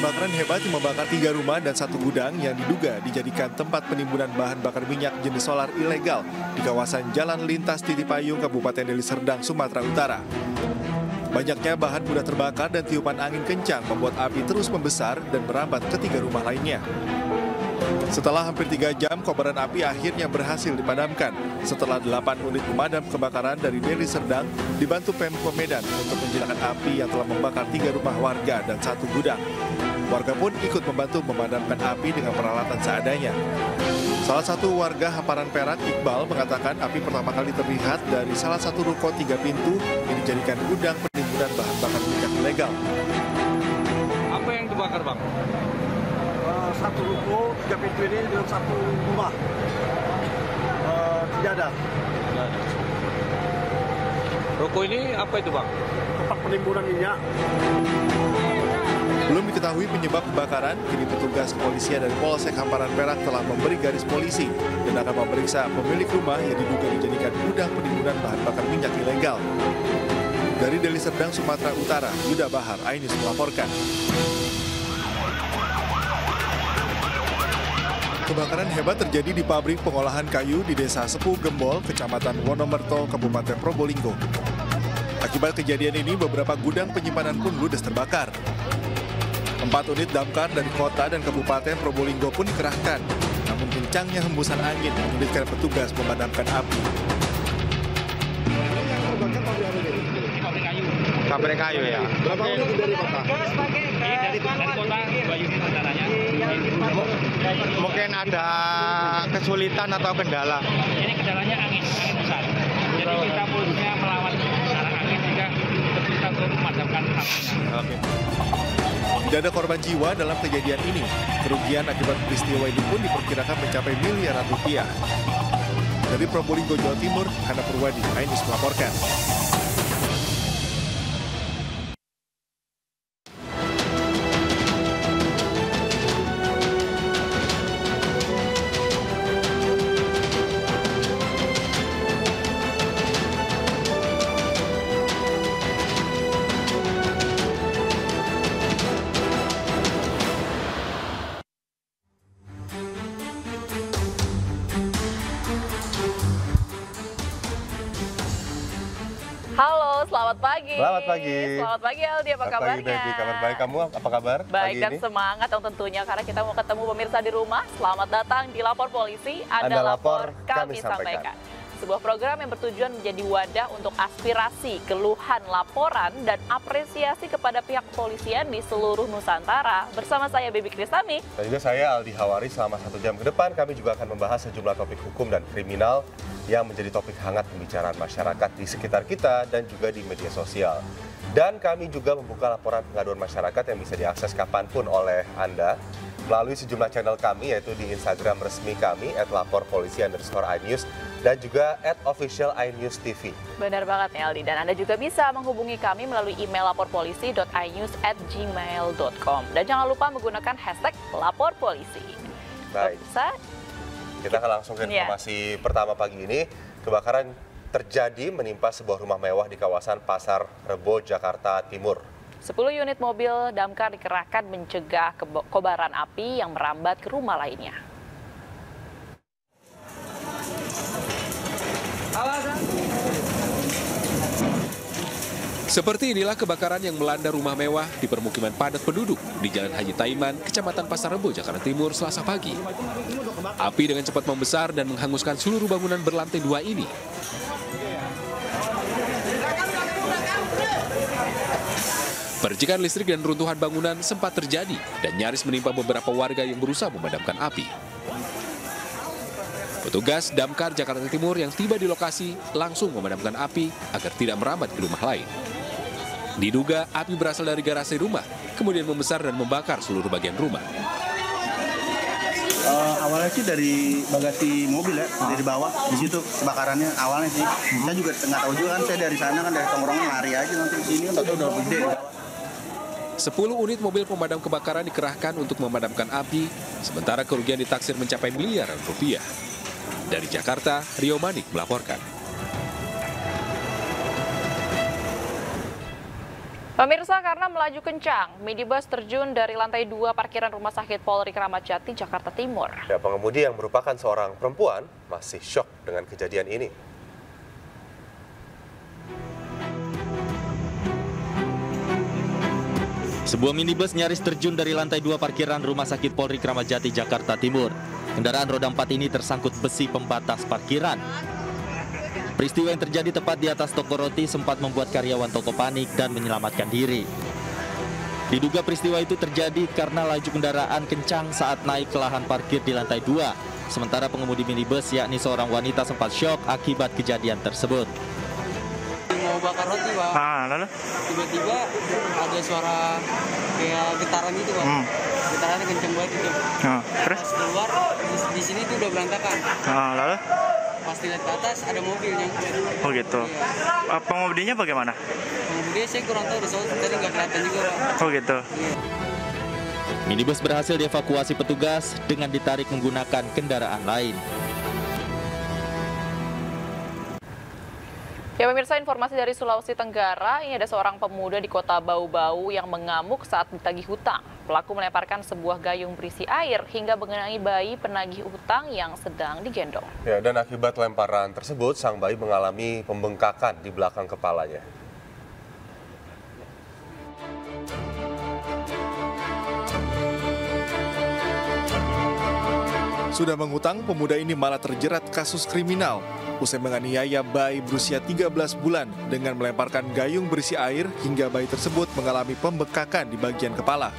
kebakaran hebat yang membakar 3 rumah dan 1 gudang yang diduga dijadikan tempat penimbunan bahan bakar minyak jenis solar ilegal di kawasan Jalan Lintas Titipayung, Kabupaten Deli Serdang, Sumatera Utara. Banyaknya bahan mudah terbakar dan tiupan angin kencang membuat api terus membesar dan merambat ke 3 rumah lainnya. Setelah hampir 3 jam, kobaran api akhirnya berhasil dipadamkan setelah 8 unit pemadam kebakaran dari Deli Serdang dibantu Pemkot Medan untuk menjinakkan api yang telah membakar 3 rumah warga dan 1 gudang. Warga pun ikut membantu memadamkan api dengan peralatan seadanya. Salah satu warga Hamparan Perak, Iqbal, mengatakan api pertama kali terlihat dari salah satu ruko 3 pintu yang dijadikan gudang penimbunan bahan bakar minyak ilegal. Apa yang terbakar, Bang? Satu ruko, 3 pintu ini dengan 1 rumah. Tidak ada. Ruko ini apa itu, Bang? Tempat penimbunan minyak. Belum diketahui penyebab kebakaran, kini petugas kepolisian dari Polsek Hamparan Perak telah memberi garis polisi dan akan memeriksa pemilik rumah yang diduga dijadikan gudang penimbunan bahan bakar minyak ilegal. Dari Deli Serdang, Sumatera Utara, Yuda Bahar, iNews melaporkan. Kebakaran hebat terjadi di pabrik pengolahan kayu di Desa Sepuh Gembol, Kecamatan Wonomerto, Kabupaten Probolinggo. Akibat kejadian ini, beberapa gudang penyimpanan pun ludes terbakar. 4 unit damkar dari kota dan Kabupaten Probolinggo pun dikerahkan. Namun kencangnya hembusan angin menyulitkan petugas memadamkan api. Pabrik kayu ya. Berapa unit dari kota? Dari kota 2 unit rencananya. Mungkin ada kesulitan atau kendala. Ini kendalanya angin besar. Jadi kita punya melawan arah angin sehingga kesulitan untuk memadamkan apinya. Oke. Tidak ada korban jiwa dalam kejadian ini. Kerugian akibat peristiwa ini pun diperkirakan mencapai miliaran rupiah. Dari Probolinggo, Jawa Timur, Hana Purwadi, iNews melaporkan. Halo, selamat pagi. Selamat pagi. Selamat pagi Aldi, apa kabarnya? Selamat pagi, Debbie. Kabar baik. Kamu apa kabar? Baik pagi dan ini? semangat dong tentunya karena kita mau ketemu pemirsa di rumah. Selamat datang di Lapor Polisi. Anda lapor, kami sampaikan. Sebuah program yang bertujuan menjadi wadah untuk aspirasi, keluhan, laporan, dan apresiasi kepada pihak kepolisian di seluruh Nusantara. Bersama saya, Baby Kristami. Dan juga saya, Aldi Hawari. Selama 1 jam ke depan, kami juga akan membahas sejumlah topik hukum dan kriminal yang menjadi topik hangat pembicaraan masyarakat di sekitar kita dan juga di media sosial. Dan kami juga membuka laporan pengaduan masyarakat yang bisa diakses kapanpun oleh Anda melalui sejumlah channel kami, yaitu di Instagram resmi kami @laporpolisi_inews dan juga @official_inews_tv. Benar banget nih Aldi, dan Anda juga bisa menghubungi kami melalui email laporpolisi.inews@gmail.com. Dan jangan lupa menggunakan hashtag laporpolisi. Baik. Kita akan langsung ke informasi pertama pagi ini. Kebakaran terjadi menimpa sebuah rumah mewah di kawasan Pasar Rebo, Jakarta Timur. 10 unit mobil damkar dikerahkan mencegah kobaran api yang merambat ke rumah lainnya. Seperti inilah kebakaran yang melanda rumah mewah di permukiman padat penduduk di Jalan Haji Taiman, Kecamatan Pasar Rebo, Jakarta Timur, Selasa pagi. Api dengan cepat membesar dan menghanguskan seluruh bangunan berlantai 2 ini. Percikan listrik dan runtuhan bangunan sempat terjadi dan nyaris menimpa beberapa warga yang berusaha memadamkan api. Petugas damkar Jakarta Timur yang tiba di lokasi langsung memadamkan api agar tidak merambat ke rumah lain. Diduga api berasal dari garasi rumah, kemudian membesar dan membakar seluruh bagian rumah. Awalnya sih dari bagasi mobil ya, dari bawah, di situ kebakarannya awalnya sih. Saya juga nggak tahu juga kan, saya dari sana kan dari tongkrongan lari aja nanti ke sini, udah gede. 10 unit mobil pemadam kebakaran dikerahkan untuk memadamkan api, sementara kerugian ditaksir mencapai miliaran rupiah. Dari Jakarta, Rio Manik melaporkan. Pemirsa, karena melaju kencang, minibus terjun dari lantai 2 parkiran Rumah Sakit Polri Kramat Jati, Jakarta Timur. Ya, pengemudi yang merupakan seorang perempuan masih syok dengan kejadian ini. Sebuah minibus nyaris terjun dari lantai 2 parkiran Rumah Sakit Polri Kramat Jati, Jakarta Timur. Kendaraan roda 4 ini tersangkut besi pembatas parkiran. Peristiwa yang terjadi tepat di atas toko roti sempat membuat karyawan toko panik dan menyelamatkan diri. Diduga peristiwa itu terjadi karena laju kendaraan kencang saat naik ke lahan parkir di lantai 2. Sementara pengemudi minibus yakni seorang wanita sempat syok akibat kejadian tersebut. Mau bakar roti, Pak. Lalu? Tiba-tiba ada suara kayak getaran gitu, Pak. Getarannya kencang banget gitu. Terus? Pas keluar, di sini tuh udah berantakan. Lalu? Pas dilihat ke atas, ada mobil yang... Oh gitu. Iya. Pengemudinya bagaimana? Pengemudinya saya kurang tahu, soalnya tadi nggak kelihatan juga, Pak. Oh gitu. Iya. Minibus berhasil dievakuasi petugas dengan ditarik menggunakan kendaraan lain. Ya pemirsa, informasi dari Sulawesi Tenggara, ini ada seorang pemuda di kota Bau-Bau yang mengamuk saat ditagih hutang. Pelaku melemparkan sebuah gayung berisi air hingga mengenai bayi penagih hutang yang sedang digendong. Ya, dan akibat lemparan tersebut, sang bayi mengalami pembengkakan di belakang kepalanya. Sudah mengutang, pemuda ini malah terjerat kasus kriminal. Usai menganiaya bayi berusia 13 bulan dengan melemparkan gayung berisi air hingga bayi tersebut mengalami pembengkakan di bagian kepala.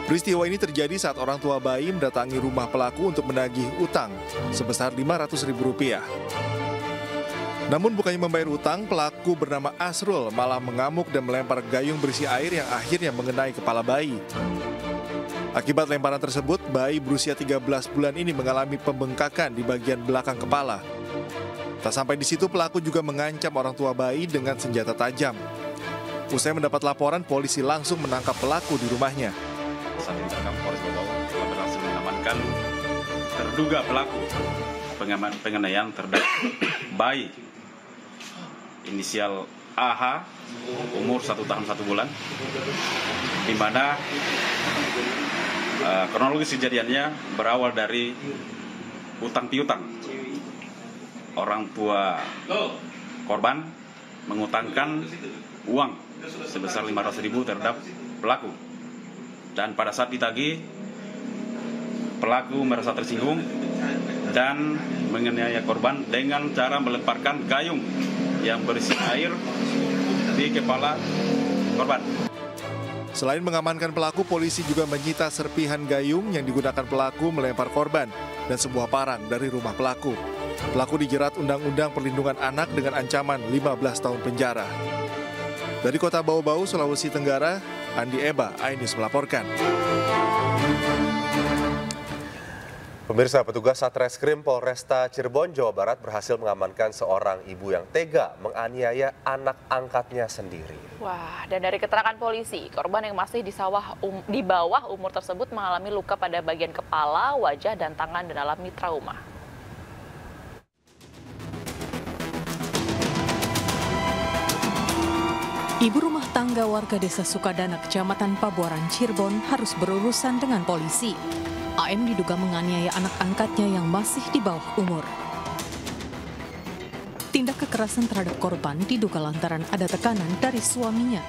Peristiwa ini terjadi saat orang tua bayi mendatangi rumah pelaku untuk menagih utang sebesar Rp500.000. Namun bukannya membayar utang, pelaku bernama Asrul malah mengamuk dan melempar gayung berisi air yang akhirnya mengenai kepala bayi. Akibat lemparan tersebut, bayi berusia 13 bulan ini mengalami pembengkakan di bagian belakang kepala. Tak sampai di situ, pelaku juga mengancam orang tua bayi dengan senjata tajam. Usai mendapat laporan, polisi langsung menangkap pelaku di rumahnya. Saat Interkam Polres Bau-Bau telah berhasil mengamankan terduga pelaku penganiayaan terhadap bayi inisial AH umur 1 tahun 1 bulan, di mana kronologis kejadiannya berawal dari utang piutang. Orang tua korban mengutangkan uang sebesar Rp500.000 terhadap pelaku. Dan pada saat ditagih, pelaku merasa tersinggung dan menganiaya korban dengan cara melemparkan gayung yang berisi air di kepala korban. Selain mengamankan pelaku, polisi juga menyita serpihan gayung yang digunakan pelaku melempar korban dan sebuah parang dari rumah pelaku. Pelaku dijerat Undang-Undang Perlindungan Anak dengan ancaman 15 tahun penjara. Dari Kota Bau-Bau, Sulawesi Tenggara, Andi Eba, iNews melaporkan. Pemirsa, petugas Satreskrim Polresta Cirebon, Jawa Barat berhasil mengamankan seorang ibu yang tega menganiaya anak angkatnya sendiri. Wah, dan dari keterangan polisi, korban yang masih di bawah umur tersebut mengalami luka pada bagian kepala, wajah, dan tangan dan alami trauma. Ibu rumah tangga warga desa Sukadana, Kecamatan Pabuaran, Cirebon harus berurusan dengan polisi. AM diduga menganiaya anak angkatnya yang masih di bawah umur. Tindak kekerasan terhadap korban diduga lantaran ada tekanan dari suaminya.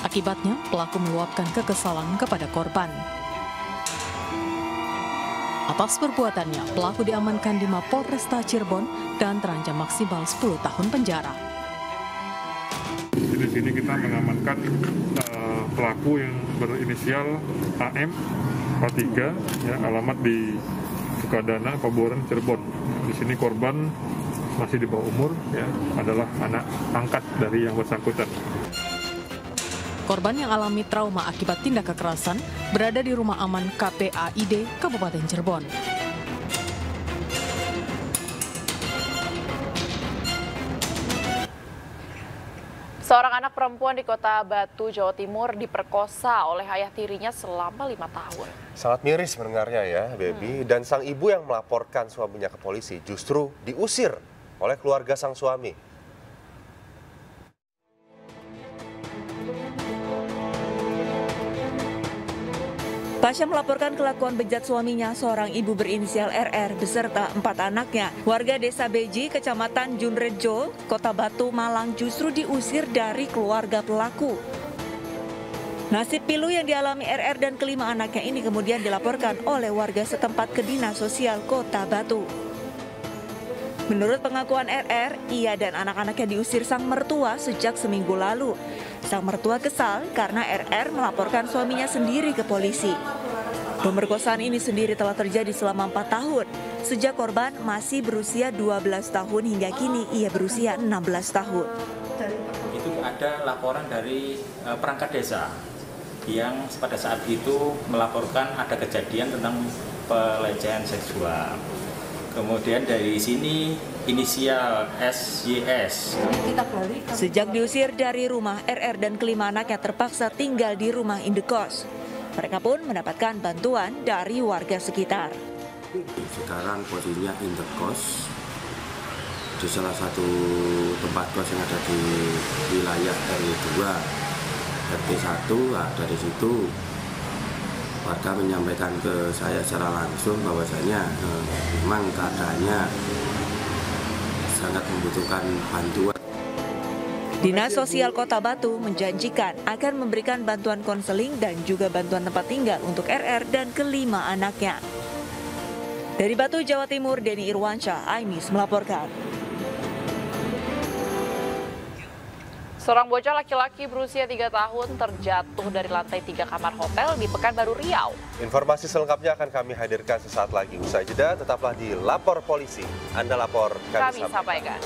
Akibatnya, pelaku meluapkan kekesalan kepada korban. Atas perbuatannya, pelaku diamankan di Mapolresta Cirebon dan terancam maksimal 10 tahun penjara. Di sini kita mengamankan pelaku yang berinisial AM, K3, ya, alamat di Sukadana, Pabuaran, Cirebon. Di sini korban masih di bawah umur, ya, adalah anak angkat dari yang bersangkutan. Korban yang alami trauma akibat tindak kekerasan berada di rumah aman KPAID Kabupaten Cirebon. Seorang anak perempuan di Kota Batu, Jawa Timur diperkosa oleh ayah tirinya selama 5 tahun. Sangat miris mendengarnya ya, Baby. Dan sang ibu yang melaporkan suaminya ke polisi justru diusir oleh keluarga sang suami. Pasha melaporkan kelakuan bejat suaminya, seorang ibu berinisial RR beserta 4 anaknya. Warga desa Beji, Kecamatan Junrejo, Kota Batu, Malang justru diusir dari keluarga pelaku. Nasib pilu yang dialami RR dan kelima anaknya ini kemudian dilaporkan oleh warga setempat ke Dinas Sosial Kota Batu. Menurut pengakuan RR, ia dan anak-anaknya diusir sang mertua sejak seminggu lalu. Sang mertua kesal karena RR melaporkan suaminya sendiri ke polisi. Pemerkosaan ini sendiri telah terjadi selama 4 tahun. Sejak korban masih berusia 12 tahun hingga kini ia berusia 16 tahun. Itu ada laporan dari perangkat desa yang pada saat itu melaporkan ada kejadian tentang pelecehan seksual. Kemudian dari sini inisial SYS. Sejak diusir dari rumah, RR dan kelima anaknya terpaksa tinggal di rumah indekos. Mereka pun mendapatkan bantuan dari warga sekitar. Sekarang posisinya indekos di salah satu tempat kos yang ada di wilayah RW2, RT1. Dari situ warga menyampaikan ke saya secara langsung bahwasanya memang keadaannya sangat membutuhkan bantuan. Dinas Sosial Kota Batu menjanjikan akan memberikan bantuan konseling dan juga bantuan tempat tinggal untuk RR dan kelima anaknya. Dari Batu, Jawa Timur, Denny Irwansyah, iNews melaporkan. Seorang bocah laki-laki berusia 3 tahun terjatuh dari lantai 3 kamar hotel di Pekanbaru Riau. Informasi selengkapnya akan kami hadirkan sesaat lagi. Usai jeda, tetaplah di Lapor Polisi. Anda lapor, kami sampaikan.